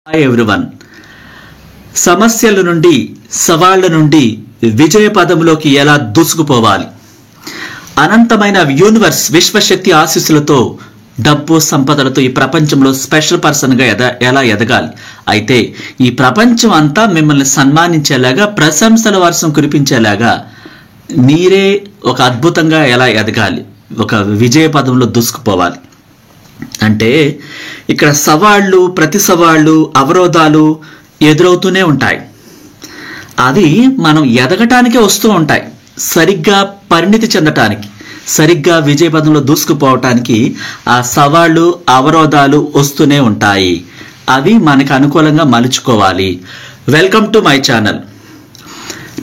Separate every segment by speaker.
Speaker 1: Hi everyone. సమస్యల నుండి సవాళ్ల నుండి విజయ పదంలోకి ఎలా దూసుకుపోవాలి? అనంతమైన యూనివర్స్ విశ్వశక్తి ఆశీస్సులతో డబ్బు సంపదలతో ఈ ప్రపంచంలో స్పెషల్ పర్సన్గా ఎలా ఎదగాలి? అయితే ఈ ప్రపంచం అంతా మిమ్మల్ని సన్మానించేలాగా, ప్రశంసల వర్షం కురిపించేలాగా మీరే ఒక అద్భుతంగా ఎలా ఎదగాలి, ఒక విజయ పదంలో దూసుకుపోవాలి అంటే ఇక్కడ సవాళ్ళు, ప్రతి సవాళ్ళు, అవరోధాలు ఎదురవుతూనే ఉంటాయి. అవి మనం ఎదగటానికే వస్తూ ఉంటాయి. సరిగ్గా పరిణితి చెందటానికి, సరిగ్గా విజయపదంలో దూసుకుపోవటానికి ఆ సవాళ్ళు, అవరోధాలు వస్తూనే ఉంటాయి. అవి మనకు అనుకూలంగా మలుచుకోవాలి. Welcome to my channel.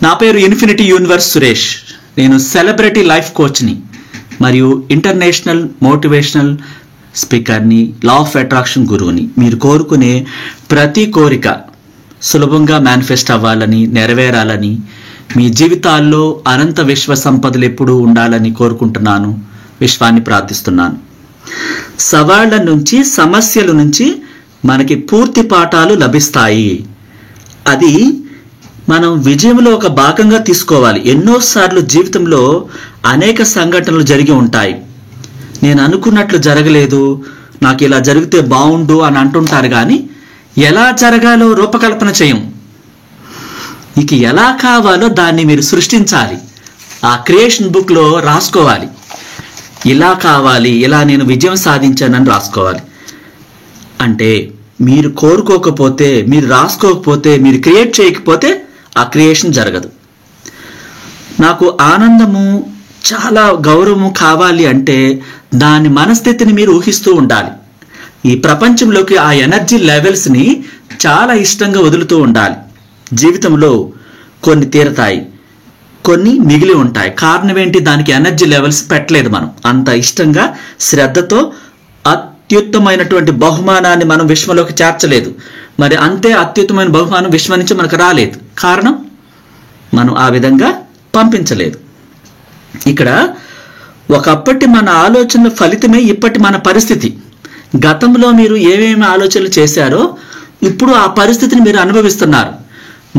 Speaker 1: నా పేరు ఇన్ఫినిటీ యూనివర్స్ సురేష్. నేను సెలబ్రిటీ లైఫ్ కోచ్ని మరియు ఇంటర్నేషనల్ మోటివేషనల్ స్పీకర్ని, లా ఆఫ్ అట్రాక్షన్ గురువుని. మీరు కోరుకునే ప్రతి కోరిక సులభంగా మేనిఫెస్ట్ అవ్వాలని, నెరవేరాలని, మీ జీవితాల్లో అనంత విశ్వ సంపదలు ఎప్పుడూ ఉండాలని కోరుకుంటున్నాను, విశ్వాన్ని ప్రార్థిస్తున్నాను. సవాళ్ల నుంచి, సమస్యల నుంచి మనకి పూర్తి పాఠాలు లభిస్తాయి. అది మనం విజయంలో ఒక భాగంగా తీసుకోవాలి. ఎన్నోసార్లు జీవితంలో అనేక సంఘటనలు జరిగి ఉంటాయి. నేను అనుకున్నట్లు జరగలేదు, నాకు ఇలా జరిగితే బాగుండు అని అంటుంటారు, కానీ ఎలా జరగాలో రూపకల్పన చేయం. మీకు ఎలా కావాలో దాన్ని మీరు సృష్టించాలి. ఆ క్రియేషన్ బుక్లో రాసుకోవాలి. ఇలా కావాలి, ఇలా నేను విజయం సాధించానని రాసుకోవాలి. అంటే మీరు కోరుకోకపోతే, మీరు రాసుకోకపోతే, మీరు క్రియేట్ చేయకపోతే ఆ క్రియేషన్ జరగదు. నాకు ఆనందము, చాలా గౌరవము కావాలి అంటే దాని మనస్థితిని మీరు ఊహిస్తూ ఉండాలి. ఈ ప్రపంచంలోకి ఆ ఎనర్జీ లెవెల్స్ని చాలా ఇష్టంగా వదులుతూ ఉండాలి. జీవితంలో కొన్ని తీరతాయి, కొన్ని మిగిలి ఉంటాయి. కారణం ఏంటి? దానికి ఎనర్జీ లెవెల్స్ పెట్టలేదు మనం. అంత ఇష్టంగా, శ్రద్ధతో అత్యుత్తమైనటువంటి బహుమానాన్ని మనం విశ్వంలోకి చేర్చలేదు. మరి అంతే అత్యుత్తమైన బహుమానం విశ్వం నుంచి మనకు రాలేదు. కారణం మనం ఆ విధంగా పంపించలేదు. ఇక్కడ ఒకప్పటి మన ఆలోచనల ఫలితమే ఇప్పటి మన పరిస్థితి. గతంలో మీరు ఏమేమి ఆలోచనలు చేశారో ఇప్పుడు ఆ పరిస్థితిని మీరు అనుభవిస్తున్నారు.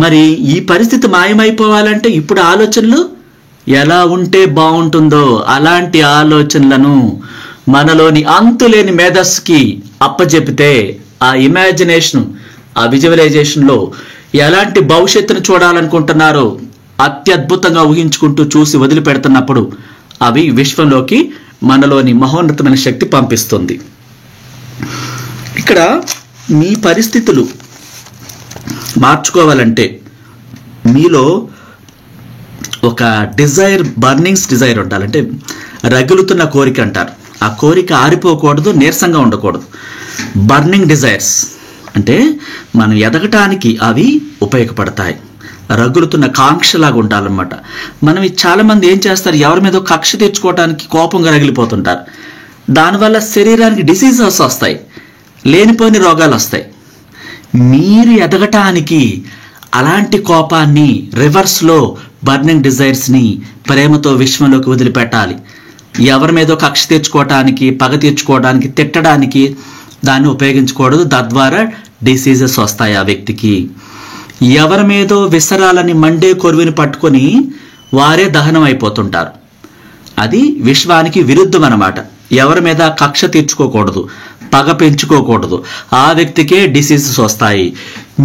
Speaker 1: మరి ఈ పరిస్థితి మాయమైపోవాలంటే ఇప్పుడు ఆలోచనలు ఎలా ఉంటే బాగుంటుందో అలాంటి ఆలోచనలను మనలోని అంతులేని మేధస్సుకి అప్పచెపితే ఆ ఇమాజినేషన్, ఆ విజువలైజేషన్లో ఎలాంటి భవిష్యత్తును చూడాలనుకుంటున్నారో అత్యద్భుతంగా ఊహించుకుంటూ చూసి వదిలిపెడుతున్నప్పుడు అవి విశ్వంలోకి మనలోని మహోన్నతమైన శక్తి పంపిస్తుంది. ఇక్కడ మీ పరిస్థితులు మార్చుకోవాలంటే మీలో ఒక డిజైర్, బర్నింగ్స్ డిజైర్ ఉండాలంటే రగులుతున్న కోరిక అంటారు. ఆ కోరిక ఆరిపోకూడదు, నీరసంగా ఉండకూడదు. బర్నింగ్ డిజైర్స్ అంటే మనం ఎదగటానికి అవి ఉపయోగపడతాయి. రగులుతున్న కాంక్షలాగా ఉండాలన్నమాట. మనం చాలామంది ఏం చేస్తారు, ఎవరి మీద కక్ష తెచ్చుకోవడానికి కోపంగా రగిలిపోతుంటారు. దానివల్ల శరీరానికి డిసీజెస్ వస్తాయి, లేనిపోని రోగాలు వస్తాయి. మీరు ఎదగటానికి అలాంటి కోపాన్ని రివర్స్లో, బర్నింగ్ డిజైర్స్ని ప్రేమతో విశ్వంలోకి వదిలిపెట్టాలి. ఎవరి మీద కక్ష తెచ్చుకోవటానికి, పగ తెచ్చుకోవడానికి, తిట్టడానికి దాన్ని ఉపయోగించకూడదు. తద్వారా డిసీజెస్ వస్తాయి ఆ వ్యక్తికి. ఎవరి మీదో విసరాలని మండే కొరువిని పట్టుకొని వారే దహనం అయిపోతుంటారు. అది విశ్వానికి విరుద్ధం అన్నమాట. ఎవరి మీద కక్ష తీర్చుకోకూడదు, పగ పెంచుకోకూడదు. ఆ వ్యక్తికే డిసీజెస్ వస్తాయి.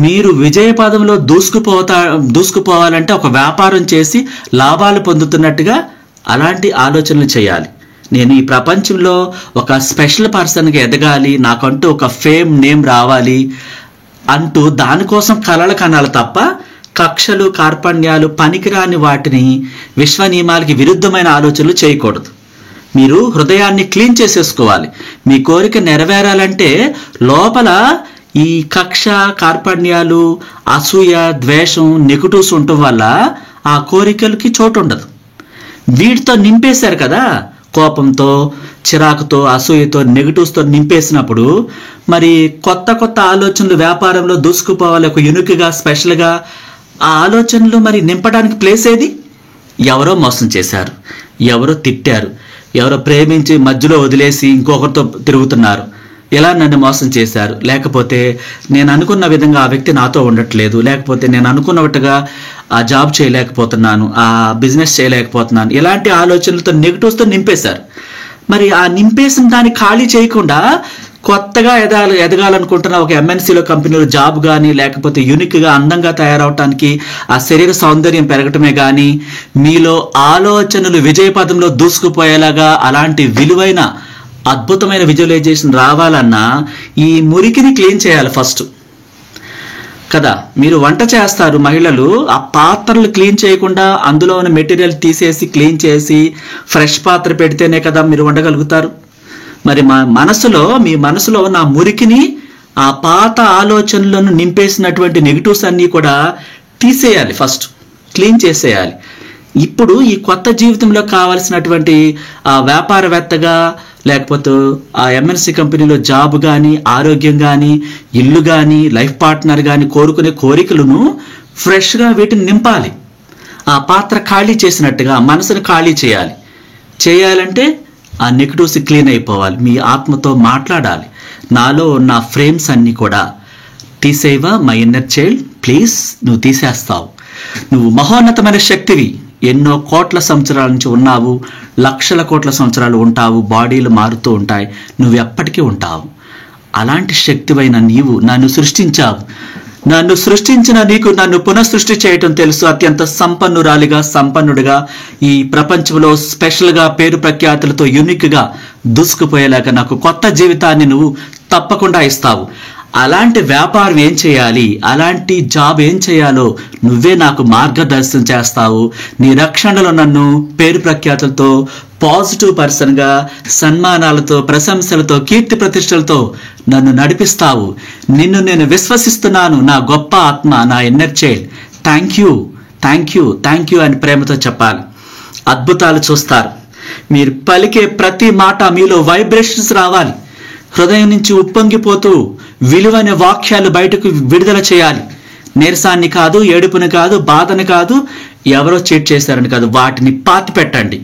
Speaker 1: మీరు విజయపదంలో దూసుకుపోవాలంటే ఒక వ్యాపారం చేసి లాభాలు పొందుతున్నట్టుగా అలాంటి ఆలోచనలు చేయాలి. నేను ఈ ప్రపంచంలో ఒక స్పెషల్ పర్సన్గా ఎదగాలి, నాకంటూ ఒక ఫేమ్, నేమ్ రావాలి అంటూ దానికోసం కలలు కనాలి తప్ప కక్షలు, కార్పణ్యాలు, పనికిరాని వాటిని, విశ్వ నియమాలకి విరుద్ధమైన ఆలోచనలు చేయకూడదు. మీరు హృదయాన్ని క్లీన్ చేసేసుకోవాలి. మీ కోరిక నెరవేరాలంటే లోపల ఈ కక్ష, కార్పణ్యాలు, అసూయ, ద్వేషం, నెగటివ్స్ ఉండటం వల్ల ఆ కోరికలకి చోటు ఉండదు. వీటితో నింపేశారు కదా, కోపంతో, చిరాకుతో, అసూయతో, నెగటివ్స్తో నింపేసినప్పుడు మరి కొత్త కొత్త ఆలోచనలు వ్యాపారంలో దూసుకుపోవాలి. ఒక యూనిక్గా, స్పెషల్గా ఆ ఆలోచనలు మరి నింపడానికి ప్లేస్ ఏది? ఎవరో మోసం చేశారు, ఎవరో తిట్టారు, ఎవరో ప్రేమించి మధ్యలో వదిలేసి ఇంకొకరితో తిరుగుతున్నారు, ఎలా నన్ను మోసం చేశారు, లేకపోతే నేను అనుకున్న విధంగా ఆ వ్యక్తి నాతో ఉండట్లేదు, లేకపోతే నేను అనుకున్నట్టుగా ఆ జాబ్ చేయలేకపోతున్నాను, ఆ బిజినెస్ చేయలేకపోతున్నాను, ఇలాంటి ఆలోచనలతో నెగిటివ్స్తో నింపేశారు. మరి ఆ నింపేసిన దాన్ని ఖాళీ చేయకుండా కొత్తగా ఎదగాలనుకుంటున్న ఒక ఎంఎన్సీలో కంపెనీలో జాబ్ కానీ, లేకపోతే యూనిక్గా అందంగా తయారవటానికి ఆ శరీర సౌందర్యం పెరగటమే కానీ, మీలో ఆలోచనలు విజయపథంలో దూసుకుపోయేలాగా అలాంటి విలువైన అద్భుతమైన విజువలైజేషన్ రావాలన్నా ఈ మురికిని క్లీన్ చేయాలి ఫస్ట్ కదా. మీరు వంట చేస్తారు మహిళలు, ఆ పాత్రలు క్లీన్ చేయకుండా అందులో ఉన్న మెటీరియల్ తీసేసి క్లీన్ చేసి ఫ్రెష్ పాత్ర పెడితేనే కదా మీరు వండగలుగుతారు. మరి మీ మనసులో ఉన్న మురికిని, ఆ పాత ఆలోచనలను నింపేసినటువంటి నెగిటివ్స్ అన్నీ కూడా తీసేయాలి, ఫస్ట్ క్లీన్ చేసేయాలి. ఇప్పుడు ఈ కొత్త జీవితంలో కావాల్సినటువంటి ఆ వ్యాపారవేత్తగా, లేకపోతే ఆ ఎంఎన్సీ కంపెనీలో జాబ్ కానీ, ఆరోగ్యం కానీ, ఇల్లు కానీ, లైఫ్ పార్ట్నర్ కానీ కోరుకునే కోరికలను ఫ్రెష్గా వీటిని నింపాలి. ఆ పాత్ర ఖాళీ చేసినట్టుగా మనసును ఖాళీ చేయాలంటే ఆ నెగిటివ్స్ క్లీన్ అయిపోవాలి. మీ ఆత్మతో మాట్లాడాలి, నాలో ఉన్న ఫ్రేమ్స్ అన్నీ కూడా తీసేవా మై ఇన్నర్ చైల్డ్, ప్లీజ్ నువ్వు తీసేస్తావు. నువ్వు మహోన్నతమైన శక్తివి, ఎన్నో కోట్ల సంవత్సరాల నుంచి ఉన్నావు, లక్షల కోట్ల సంవత్సరాలు ఉంటావు, బాడీలు మారుతూ ఉంటాయి, నువ్వు ఎప్పటికీ ఉంటావు. అలాంటి శక్తివైన నీవు నన్ను సృష్టించావు. నన్ను సృష్టించిన నీకు నన్ను పునఃసృష్టి చేయటం తెలుసు. అత్యంత సంపన్నుడిగా ఈ ప్రపంచంలో స్పెషల్గా పేరు ప్రఖ్యాతులతో యూనిక్గా దూసుకుపోయేలాగా నాకు కొత్త జీవితాన్ని నువ్వు తప్పకుండా ఇస్తావు. అలాంటి వ్యాపారం ఏం చేయాలి, అలాంటి జాబ్ ఏం చేయాలో నువ్వే నాకు మార్గదర్శనం చేస్తావు. నీ రక్షణలో నన్ను పేరు ప్రఖ్యాతులతో, పాజిటివ్ పర్సన్గా, సన్మానాలతో, ప్రశంసలతో, కీర్తి ప్రతిష్టలతో నన్ను నడిపిస్తావు. నిన్ను నేను విశ్వసిస్తున్నాను నా గొప్ప ఆత్మ, నా ఇన్నర్ చైల్డ్. థ్యాంక్ యూ అని ప్రేమతో చెప్పాలి. అద్భుతాలు చూస్తారు. మీరు పలికే ప్రతి మాట మీలో వైబ్రేషన్స్ రావాలి. హృదయం నుంచి ఉప్పొంగిపోతూ విలువైన వాక్యాలు బయటకు విడుదల చేయాలి. నీరసాన్ని కాదు, ఏడుపుని కాదు, బాధని కాదు, ఎవరో చీట్ చేశారని కాదు, వాటిని పాతి పెట్టండి.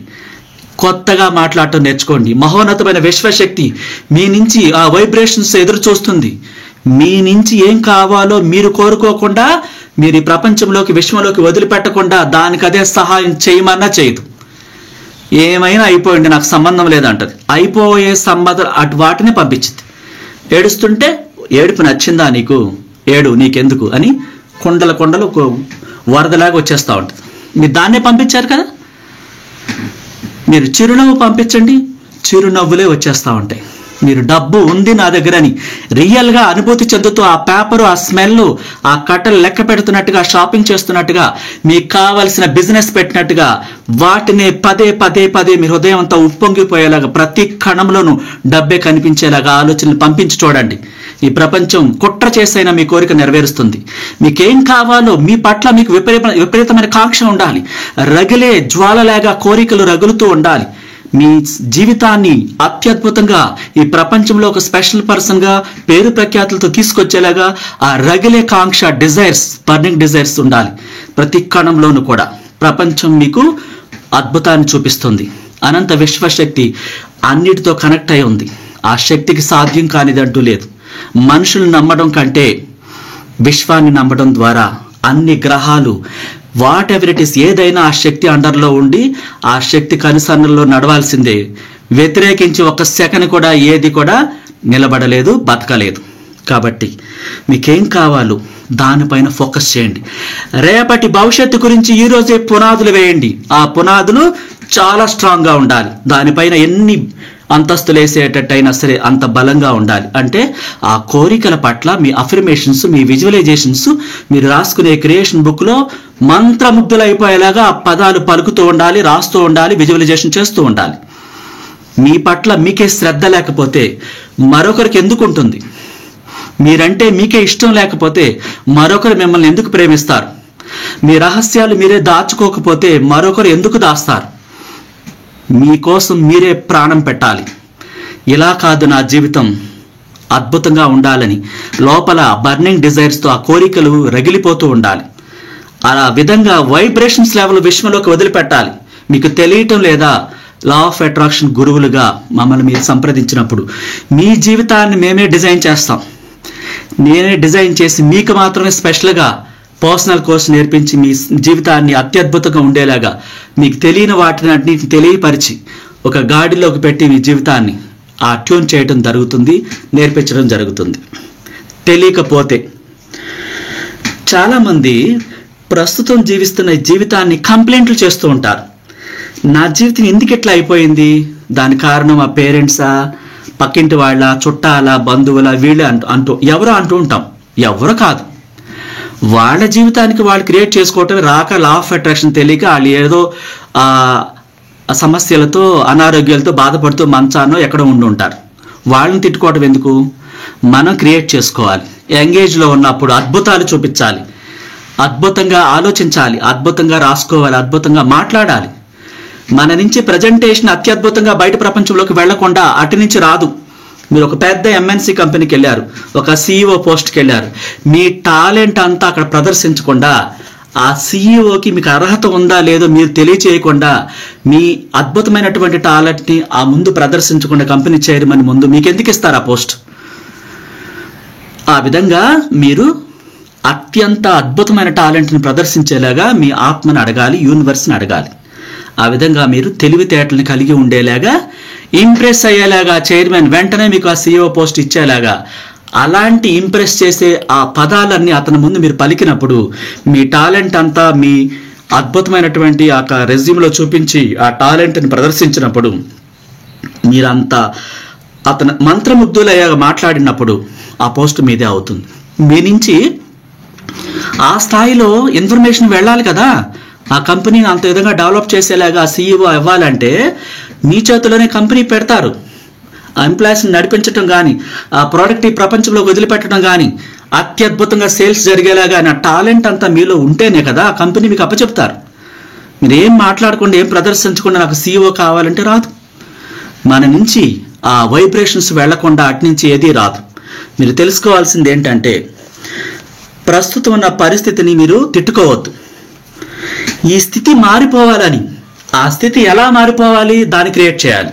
Speaker 1: కొత్తగా మాట్లాడటం నేర్చుకోండి. మహోన్నతమైన విశ్వశక్తి మీ నుంచి ఆ వైబ్రేషన్స్ ఎదురు చూస్తుంది. మీ నుంచి ఏం కావాలో మీరు కోరుకోకుండా, మీరు ఈ ప్రపంచంలోకి, విశ్వంలోకి వదిలిపెట్టకుండా దానికి అదే సహాయం చేయమన్నా చేయదు. ఏమైనా అయిపోయింది, నాకు సంబంధం లేదంటది. అయిపోయే సంబంధం అటు వాటిని పంపించింది. ఏడుస్తుంటే ఏడుపు నచ్చిందా నీకు, ఏడు నీకెందుకు అని కొండలు వరదలాగా వచ్చేస్తూ ఉంటుంది. మీరు దాన్నే పంపించారు కదా. మీరు చిరునవ్వు పంపించండి, చిరునవ్వులే వచ్చేస్తూ ఉంటాయి. మీరు డబ్బు ఉంది నా దగ్గర అని రియల్గా అనుభూతి చెందుతూ ఆ పేపరు, ఆ స్మెల్, ఆ కట్టలు లెక్క పెడుతున్నట్టుగా, షాపింగ్ చేస్తున్నట్టుగా, మీకు కావలసిన బిజినెస్ పెట్టినట్టుగా వాటిని పదే మీ హృదయం అంతా ఉప్పొంగిపోయేలాగా, ప్రతి క్షణంలోనూ డబ్బే కనిపించేలాగా ఆలోచనలు పంపించి చూడండి. ఈ ప్రపంచం కుట్ర చేసైనా మీ కోరిక నెరవేరుస్తుంది. మీకేం కావాలో మీ పట్ల మీకు విపరీతమైన కాంక్ష ఉండాలి. రగిలే జ్వాలలాగా కోరికలు రగులుతూ ఉండాలి. మీ జీవితాన్ని అత్యద్భుతంగా ఈ ప్రపంచంలో ఒక స్పెషల్ పర్సన్గా, పేరు ప్రఖ్యాతులతో తీసుకొచ్చేలాగా ఆ రగిలే కాంక్ష, డిజైర్స్, బర్నింగ్ డిజైర్స్ ఉండాలి. ప్రతి క్షణంలోనూ కూడా ప్రపంచం మీకు అద్భుతాన్ని చూపిస్తుంది. అనంత విశ్వశక్తి అన్నిటితో కనెక్ట్ అయి ఉంది. ఆ శక్తికి సాధ్యం కానిదంటూ లేదు. మనుషులు నమ్మడం కంటే విశ్వాన్ని నమ్మడం ద్వారా అన్ని గ్రహాలు, వాట్ ఎవర్ ఇట్ ఈస్, ఏదైనా ఆ శక్తి అండర్లో ఉండి ఆ శక్తి కనుసన్నల్లో నడవాల్సిందే. వ్యతిరేకించి ఒక సెకండ్ కూడా ఏది కూడా నిలబడలేదు, బతకలేదు. కాబట్టి మీకేం కావాలో దానిపైన ఫోకస్ చేయండి. రేపటి భవిష్యత్తు గురించి ఈరోజే పునాదులు వేయండి. ఆ పునాదులు చాలా స్ట్రాంగ్గా ఉండాలి. దానిపైన ఎన్ని అంతస్తులు వేసేటట్టయినా సరే అంత బలంగా ఉండాలి. అంటే ఆ కోరికల పట్ల మీ అఫర్మేషన్స్, మీ విజువలైజేషన్స్ మీరు రాసుకునే క్రియేషన్ బుక్లో మంత్రముగ్ధులైపోయేలాగా ఆ పదాలు పలుకుతూ ఉండాలి, రాస్తూ ఉండాలి, విజువలైజేషన్ చేస్తూ ఉండాలి. మీ పట్ల మీకే శ్రద్ధ లేకపోతే మరొకరికి ఎందుకు ఉంటుంది? మీరంటే మీకే ఇష్టం లేకపోతే మరొకరు మిమ్మల్ని ఎందుకు ప్రేమిస్తారు? మీ రహస్యాలు మీరే దాచుకోకపోతే మరొకరు ఎందుకు దాస్తారు? మీకోసం మీరే ప్రాణం పెట్టాలి. ఇలా కాదు నా జీవితం అద్భుతంగా ఉండాలని లోపల బర్నింగ్ డిజైర్స్తో ఆ కోరికలు రగిలిపోతూ ఉండాలి. అలా విధంగా వైబ్రేషన్స్ లెవెల్ విశ్వంలోకి వదిలిపెట్టాలి. మీకు తెలియటం లేదా? లా ఆఫ్ అట్రాక్షన్ గురువులుగా మమ్మల్ని మీరు సంప్రదించినప్పుడు మీ జీవితాన్ని మేమే డిజైన్ చేస్తాం. నేనే డిజైన్ చేసి మీకు మాత్రమే స్పెషల్గా పర్సనల్ కోర్స్ నేర్పించి మీ జీవితాన్ని అత్యద్భుతంగా ఉండేలాగా మీకు తెలియని వాటిని అన్నిటిని తెలియపరిచి ఒక గాడిలోకి పెట్టి మీ జీవితాన్ని ట్యూన్ చేయడం జరుగుతుంది, నేర్పించడం జరుగుతుంది. తెలియకపోతే చాలామంది ప్రస్తుతం జీవిస్తున్న జీవితాన్ని కంప్లైంట్లు చేస్తూ ఉంటారు. నా జీవితం ఎందుకు ఇట్లా అయిపోయింది, దాని కారణం మా పేరెంట్సా, పక్కింటి వాళ్ళ, చుట్టాల, బంధువుల, వీళ్ళే అంటూ ఎవరో అంటూ ఉంటాం. ఎవరో కాదు, వాళ్ళ జీవితానికి వాళ్ళు క్రియేట్ చేసుకోవటం రాక లా ఆఫ్ అట్రాక్షన్ తెలియక వాళ్ళు ఏదో సమస్యలతో అనారోగ్యాలతో బాధపడుతూ మంచానో ఎక్కడో ఉండి ఉంటారు. వాళ్ళని తిట్టుకోవటం ఎందుకు? మనం క్రియేట్ చేసుకోవాలి. యంగేజ్లో ఉన్నప్పుడు అద్భుతాలు చూపించాలి, అద్భుతంగా ఆలోచించాలి, అద్భుతంగా రాసుకోవాలి, అద్భుతంగా మాట్లాడాలి. మన నుంచి ప్రజెంటేషన్ అత్యద్భుతంగా బయట ప్రపంచంలోకి వెళ్లకుండా అటు నుంచి రాదు. మీరు ఒక పెద్ద ఎంఎన్సి కంపెనీకి వెళ్ళారు, ఒక సిఇఓ పోస్ట్కి వెళ్ళారు, మీ టాలెంట్ అంతా అక్కడ ప్రదర్శించకుండా ఆ సిఇఓకి మీకు అర్హత ఉందా లేదో మీరు తెలియచేయకుండా మీ అద్భుతమైనటువంటి టాలెంట్ని ఆ ముందు ప్రదర్శించకుండా కంపెనీ చైర్మన్ ముందు మీకు ఎందుకు ఇస్తారు ఆ పోస్ట్? ఆ విధంగా మీరు అత్యంత అద్భుతమైన టాలెంట్ని ప్రదర్శించేలాగా మీ ఆత్మను అడగాలి, యూనివర్స్ని అడగాలి. ఆ విధంగా మీరు తెలివితేటల్ని కలిగి ఉండేలాగా, ఇంప్రెస్ అయ్యేలాగా చైర్మన్ వెంటనే మీకు ఆ సిఇఓ పోస్ట్ ఇచ్చేలాగా, అలాంటి ఇంప్రెస్ చేసే ఆ పదాలన్నీ అతని ముందు మీరు పలికినప్పుడు మీ టాలెంట్ అంతా మీ అద్భుతమైనటువంటి ఆ రెజ్యూమ్లో చూపించి ఆ టాలెంట్ని ప్రదర్శించినప్పుడు మీరంతా అతను మంత్రముగ్ధులయ్యాగా మాట్లాడినప్పుడు ఆ పోస్ట్ మీదే అవుతుంది. మీ నుంచి ఆ స్థాయిలో ఇన్ఫర్మేషన్ వెళ్ళాలి కదా. ఆ కంపెనీని అంత విధంగా డెవలప్ చేసేలాగా సిఇఓ అవ్వాలంటే మీ చేతిలోనే కంపెనీ పెడతారు. ఆ ఎంప్లాయీస్ని నడిపించడం కానీ, ఆ ప్రోడక్ట్ ఈ ప్రపంచంలోకి వదిలిపెట్టడం కానీ, అత్యద్భుతంగా సేల్స్ జరిగేలాగా నా టాలెంట్ అంతా మీలో ఉంటేనే కదా ఆ కంపెనీ మీకు అప్పచెప్తారు. మీరు ఏం మాట్లాడకుండా, ఏం ప్రదర్శించకుండా నాకు సిఇఓ కావాలంటే రాదు. మన నుంచి ఆ వైబ్రేషన్స్ వెళ్లకుండా అటు నుంచి ఏదీ రాదు. మీరు తెలుసుకోవాల్సింది ఏంటంటే, ప్రస్తుతం ఉన్న పరిస్థితిని మీరు తిట్టుకోవద్దు. ఈ స్థితి మారిపోవాలని, ఆ స్థితి ఎలా మారిపోవాలి దాన్ని క్రియేట్ చేయాలి.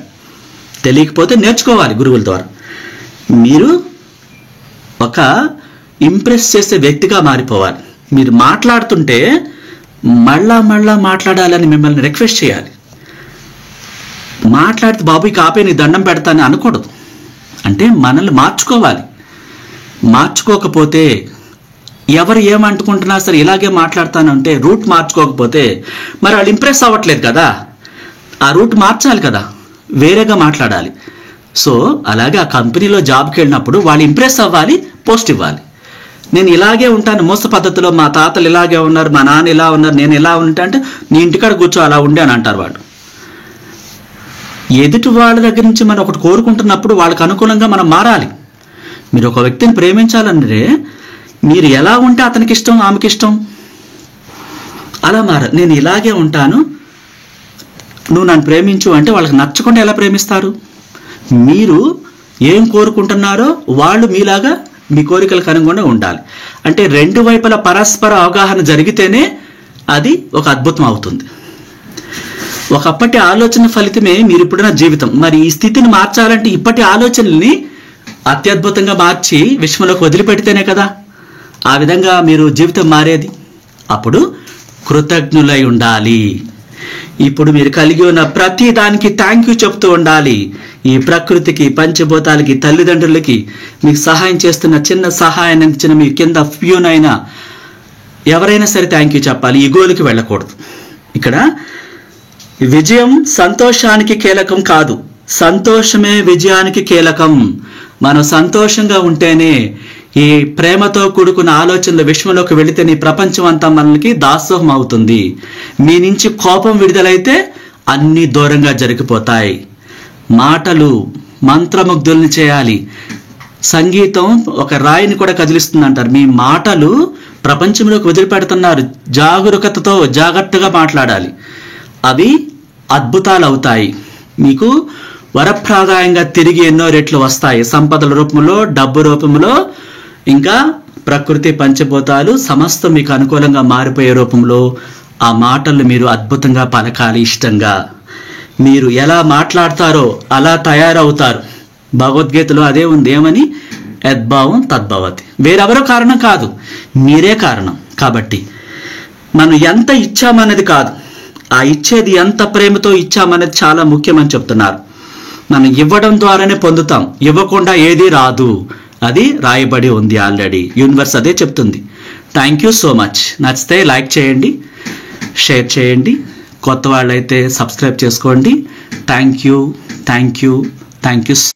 Speaker 1: తెలియకపోతే నేర్చుకోవాలి గురువుల ద్వారా. మీరు ఒక ఇంప్రెస్ చేసే వ్యక్తిగా మారిపోవాలి. మీరు మాట్లాడుతుంటే మళ్ళా మాట్లాడాలని మిమ్మల్ని రిక్వెస్ట్ చేయాలి. మాట్లాడితే బాబు ఇక ఆపే నీ దండం పెడతానని అనకూడదు. అంటే మనల్ని మార్చుకోవాలి. మార్చుకోకపోతే ఎవరు ఏమంటుకుంటున్నా సరే ఇలాగే మాట్లాడతానంటే రూట్ మార్చుకోకపోతే మరి వాళ్ళు ఇంప్రెస్ అవ్వట్లేదు కదా. ఆ రూట్ మార్చాలి కదా, వేరేగా మాట్లాడాలి. సో అలాగే ఆ కంపెనీలో జాబ్కి వెళ్ళినప్పుడు వాళ్ళు ఇంప్రెస్ అవ్వాలి, పోస్ట్ ఇవ్వాలి. నేను ఇలాగే ఉంటాను మోస పద్ధతిలో, మా తాతలు ఇలాగే ఉన్నారు, మా నాన్న ఇలా ఉన్నారు, నేను ఇలా ఉంటా అంటే నీ ఇంటికాడ కూర్చో అలా ఉండే అని అంటారు వాళ్ళు. ఎదుటి వాళ్ళ దగ్గర నుంచి మనం ఒకటి కోరుకుంటున్నప్పుడు వాళ్ళకి అనుకూలంగా మనం మారాలి. మీరు ఒక వ్యక్తిని ప్రేమించాలంటే మీరు ఎలా ఉంటే అతనికి ఇష్టం, ఆమెకి ఇష్టం, అలా మారాలి. నేను ఇలాగే ఉంటాను, నువ్వు నన్ను ప్రేమించు అంటే వాళ్ళకి నచ్చకుండా ఎలా ప్రేమిస్తారు? మీరు ఏం కోరుకుంటున్నారో వాళ్ళు మీలాగా మీ కోరికలకు అనుగుణంగా ఉండాలి. అంటే రెండు వైపుల పరస్పర అవగాహన జరిగితేనే అది ఒక అద్భుతం అవుతుంది. ఒకప్పటి ఆలోచన ఫలితమే మీరు ఇప్పుడున్న జీవితం. మరి ఈ స్థితిని మార్చాలంటే ఇప్పటి ఆలోచనల్ని అత్యద్భుతంగా మార్చి విశ్వంలోకి వదిలిపెడితేనే కదా ఆ విధంగా మీరు జీవితం మారేది. అప్పుడు కృతజ్ఞులై ఉండాలి. ఇప్పుడు మీరు కలిగి ఉన్న ప్రతి దానికి థ్యాంక్ యూ చెప్తూ ఉండాలి. ఈ ప్రకృతికి, పంచభూతాలకి, తల్లిదండ్రులకి, మీకు సహాయం చేస్తున్న చిన్న సహాయాన్ని ఇచ్చిన మీ కింద ఫ్యూనైనా ఎవరైనా సరే థ్యాంక్ యూ చెప్పాలి. ఈ గోలుకి వెళ్ళకూడదు. ఇక్కడ విజయం సంతోషానికి కీలకం కాదు, సంతోషమే విజయానికి కీలకం. మనం సంతోషంగా ఉంటేనే, ఈ ప్రేమతో కూడుకున్న ఆలోచనలు విశ్వంలోకి వెళితేనే ప్రపంచం అంతా మనకి దాసోహం అవుతుంది. మీ నుంచి కోపం విడుదలైతే అన్ని దూరంగా జరిగిపోతాయి. మాటలు మంత్రముగ్ధుల్ని చేయాలి. సంగీతం ఒక రాయిని కూడా కదిలిస్తుంది అంటారు. మీ మాటలు ప్రపంచంలోకి వదిలిపెడుతున్నారు. జాగరూకతతో జాగ్రత్తగా మాట్లాడాలి. అవి అద్భుతాలు అవుతాయి. మీకు వరప్రదాయంగా తిరిగి ఎన్నో రెట్లు వస్తాయి. సంపదల రూపంలో, డబ్బు రూపంలో, ఇంకా ప్రకృతి, పంచభూతాలు సమస్తం మీకు అనుకూలంగా మారిపోయే రూపంలో ఆ మాటలు మీరు అద్భుతంగా పలకాలి. ఇష్టంగా మీరు ఎలా మాట్లాడతారో అలా తయారవుతారు. భగవద్గీతలో అదే ఉంది, ఏమని? యద్భావం తద్భవతి. వేరెవరో కారణం కాదు, మీరే కారణం. కాబట్టి మనం ఎంత ఇచ్చామనేది కాదు, ఆ ఇచ్చేది ఎంత ప్రేమతో ఇచ్చామనేది చాలా ముఖ్యమని చెప్తున్నారు. మనం ఇవ్వడం ద్వారానే పొందుతాం, ఇవ్వకుండా ఏది రాదు. అది రాయబడి ఉంది ఆల్రెడీ, యూనివర్స్ అదే చెప్తుంది. Thank you so much. నచ్చితే లైక్ చేయండి, షేర్ చేయండి, కొత్త వాళ్ళైతే సబ్స్క్రైబ్ చేసుకోండి. Thank you.